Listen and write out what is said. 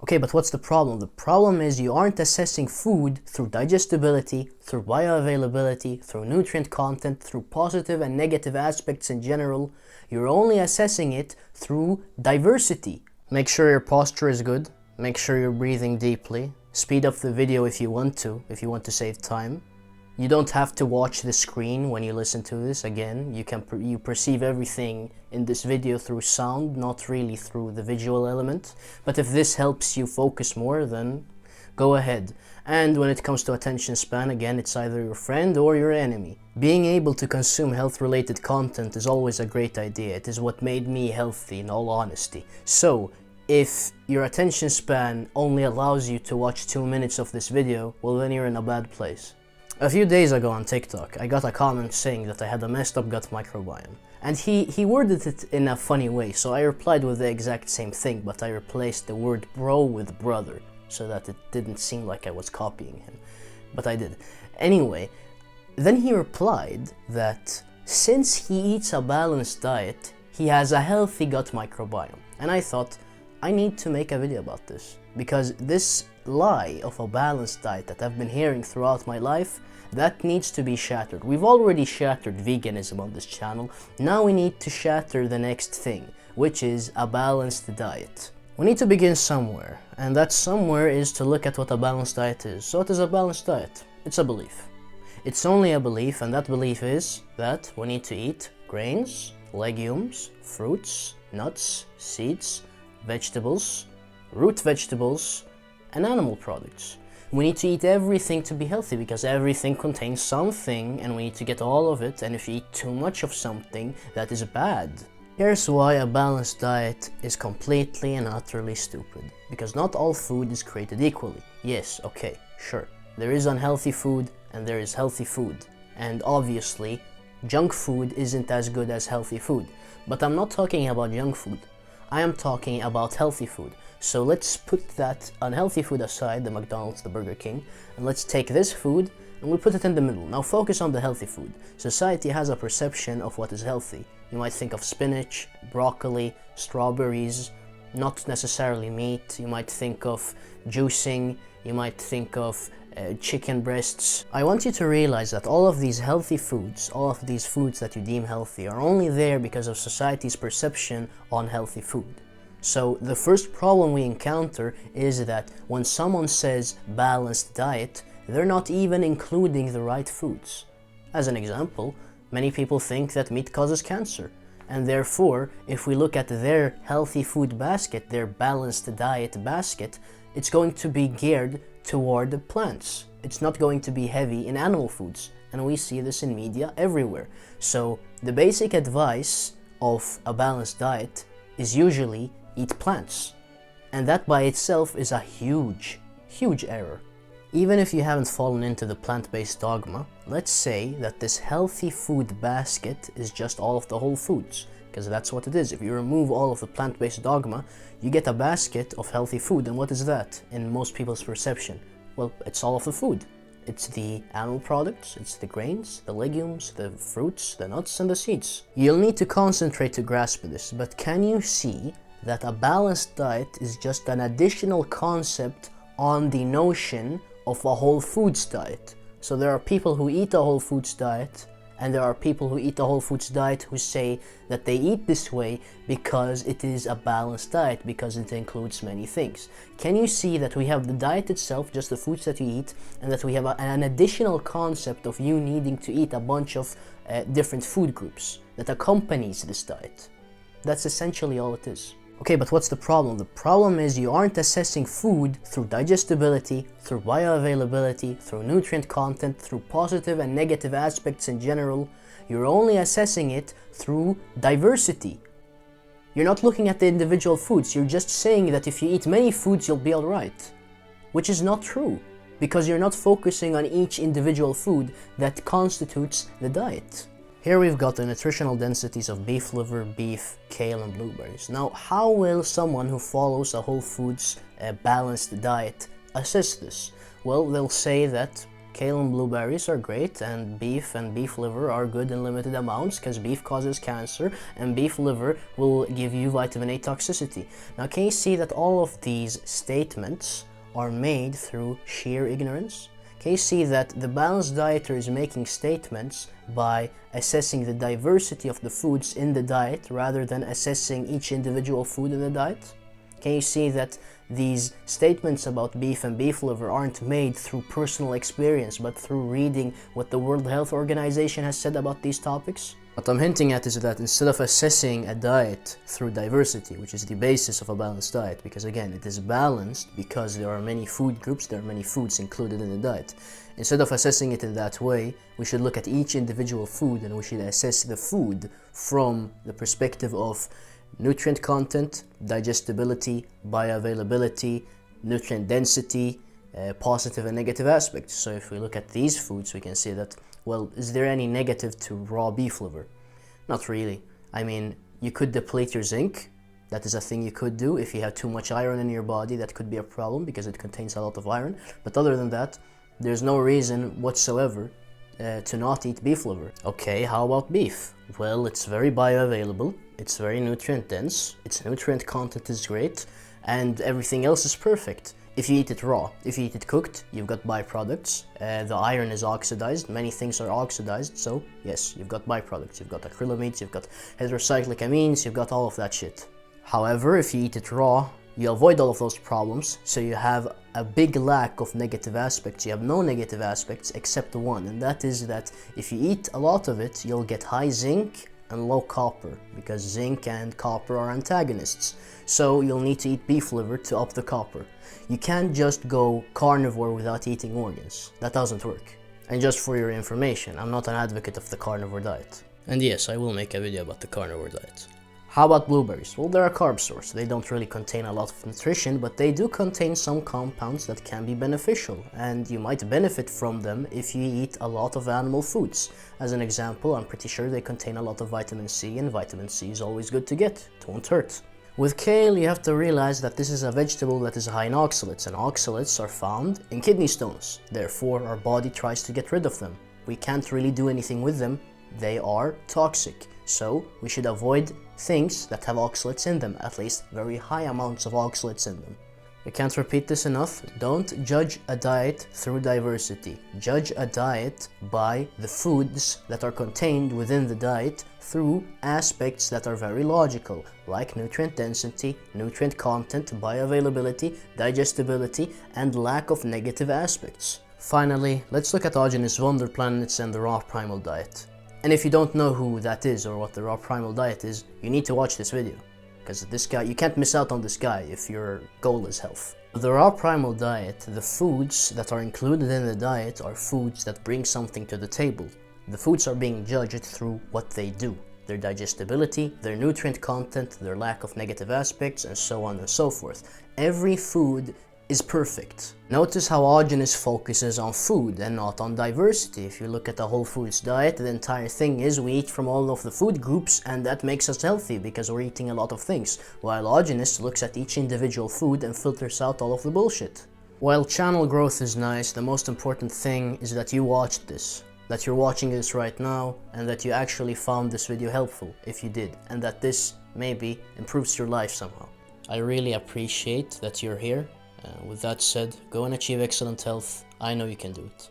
Okay, but what's the problem? The problem is you aren't assessing food through digestibility, through bioavailability, through nutrient content, through positive and negative aspects in general. You're only assessing it through diversity. Make sure your posture is good. Make sure you're breathing deeply. Speed up the video if you want to save time. You don't have to watch the screen when you listen to this. Again, you perceive everything in this video through sound, not really through the visual element. But if this helps you focus more, then go ahead. And when it comes to attention span, again, it's either your friend or your enemy. Being able to consume health-related content is always a great idea. It is what made me healthy, in all honesty. So, if your attention span only allows you to watch 2 minutes of this video, well, then you're in a bad place. A few days ago on TikTok, I got a comment saying that I had a messed up gut microbiome. And he worded it in a funny way, so I replied with the exact same thing, but I replaced the word bro with brother, so that it didn't seem like I was copying him. But I did. Anyway, then he replied that since he eats a balanced diet, he has a healthy gut microbiome. And I thought, I need to make a video about this, because this lie of a balanced diet that I've been hearing throughout my life, that needs to be shattered. We've already shattered veganism on this channel. Now we need to shatter the next thing, which is a balanced diet. We need to begin somewhere, and that somewhere is to look at what a balanced diet is. So what is a balanced diet? It's a belief. It's only a belief, and that belief is that we need to eat grains, legumes, fruits, nuts, seeds, vegetables, root vegetables, and animal products. We need to eat everything to be healthy, because everything contains something and we need to get all of it, and if you eat too much of something, that is bad. Here's why a balanced diet is completely and utterly stupid. Because not all food is created equally. Yes, okay, sure. There is unhealthy food and there is healthy food. And obviously, junk food isn't as good as healthy food. But I'm not talking about junk food. I am talking about healthy food. So let's put that unhealthy food aside, the McDonald's, the Burger King, and let's take this food and we'll put it in the middle. Now focus on the healthy food. Society has a perception of what is healthy. You might think of spinach, broccoli, strawberries, not necessarily meat. You might think of juicing, you might think of chicken breasts. I want you to realize that all of these healthy foods, all of these foods that you deem healthy, are only there because of society's perception on healthy food. So the first problem we encounter is that when someone says balanced diet, they're not even including the right foods. As an example, many people think that meat causes cancer, and therefore, if we look at their healthy food basket, their balanced diet basket, it's going to be geared toward plants. It's not going to be heavy in animal foods, and we see this in media everywhere. So the basic advice of a balanced diet is usually eat plants, and that by itself is a huge error. Even if you haven't fallen into the plant-based dogma, let's say that this healthy food basket is just all of the whole foods, because that's what it is. If you remove all of the plant-based dogma, you get a basket of healthy food. And what is that in most people's perception? Well, it's all of the food. It's the animal products, it's the grains, the legumes, the fruits, the nuts, and the seeds. You'll need to concentrate to grasp this, but can you see that a balanced diet is just an additional concept on the notion of a whole foods diet? So there are people who eat a whole foods diet, and there are people who eat a whole foods diet who say that they eat this way because it is a balanced diet, because it includes many things. Can you see that we have the diet itself, just the foods that you eat, and that we have an additional concept of you needing to eat a bunch of different food groups that accompanies this diet? That's essentially all it is. Okay, but what's the problem? The problem is you aren't assessing food through digestibility, through bioavailability, through nutrient content, through positive and negative aspects in general. You're only assessing it through diversity. You're not looking at the individual foods, you're just saying that if you eat many foods you'll be alright. Which is not true, because you're not focusing on each individual food that constitutes the diet. Here we've got the nutritional densities of beef liver, beef, kale, and blueberries. Now, how will someone who follows a whole foods balanced diet assess this? Well, they'll say that Kale and blueberries are great, and beef liver are good in limited amounts because beef causes cancer and beef liver will give you vitamin A toxicity. Now, can you see that all of these statements are made through sheer ignorance? Can you see that the balanced dieter is making statements by assessing the diversity of the foods in the diet rather than assessing each individual food in the diet? Can you see that these statements about beef and beef liver aren't made through personal experience but through reading what the World Health Organization has said about these topics? What I'm hinting at is that instead of assessing a diet through diversity, which is the basis of a balanced diet, because again, it is balanced because there are many food groups, there are many foods included in the diet. Instead of assessing it in that way, we should look at each individual food and we should assess the food from the perspective of nutrient content, digestibility, bioavailability, nutrient density, positive and negative aspects. So if we look at these foods, we can see that, well, is there any negative to raw beef liver? Not really. I mean, you could deplete your zinc. That is a thing you could do. If you have too much iron in your body, that could be a problem because it contains a lot of iron. But other than that, there's no reason whatsoever to not eat beef liver. Okay, how about beef? Well, it's very bioavailable, it's very nutrient dense, its nutrient content is great, and everything else is perfect. If you eat it raw, if you eat it cooked, you've got byproducts. The iron is oxidized, many things are oxidized, so yes, you've got byproducts. You've got acrylamides, you've got heterocyclic amines, you've got all of that shit. However, if you eat it raw, you avoid all of those problems, so you have a big lack of negative aspects. You have no negative aspects except one, and that is that if you eat a lot of it, you'll get high zinc and low copper, because zinc and copper are antagonists. So you'll need to eat beef liver to up the copper. You can't just go carnivore without eating organs. That doesn't work. And just for your information, I'm not an advocate of the carnivore diet. And yes, I will make a video about the carnivore diet. How about blueberries? Well, they're a carb source. They don't really contain a lot of nutrition, but they do contain some compounds that can be beneficial, and you might benefit from them if you eat a lot of animal foods. As an example, I'm pretty sure they contain a lot of vitamin C, and vitamin C is always good to get. It won't hurt. With kale, you have to realize that this is a vegetable that is high in oxalates, and oxalates are found in kidney stones. Therefore, our body tries to get rid of them. We can't really do anything with them. They are toxic. So we should avoid things that have oxalates in them, at least very high amounts of oxalates in them. I can't repeat this enough. Don't judge a diet through diversity. Judge a diet by the foods that are contained within the diet through aspects that are very logical, like nutrient density, nutrient content, bioavailability, digestibility, and lack of negative aspects. Finally, let's look at Agenus Wonderplanets and the raw primal diet. And if you don't know who that is or what the raw primal diet is, you need to watch this video. Because this guy, you can't miss out on this guy if your goal is health. The raw primal diet, the foods that are included in the diet are foods that bring something to the table. The foods are being judged through what they do. Their digestibility, their nutrient content, their lack of negative aspects, and so on and so forth. Every food is perfect. Notice how Agenus focuses on food and not on diversity. If you look at the whole foods diet, the entire thing is we eat from all of the food groups, and that makes us healthy because we're eating a lot of things, while Agenus looks at each individual food and filters out all of the bullshit. While channel growth is nice, the most important thing is that you watched this, that you're watching this right now, and that you actually found this video helpful, if you did, and that this maybe improves your life somehow. I really appreciate that you're here. With that said, go and achieve excellent health. I know you can do it.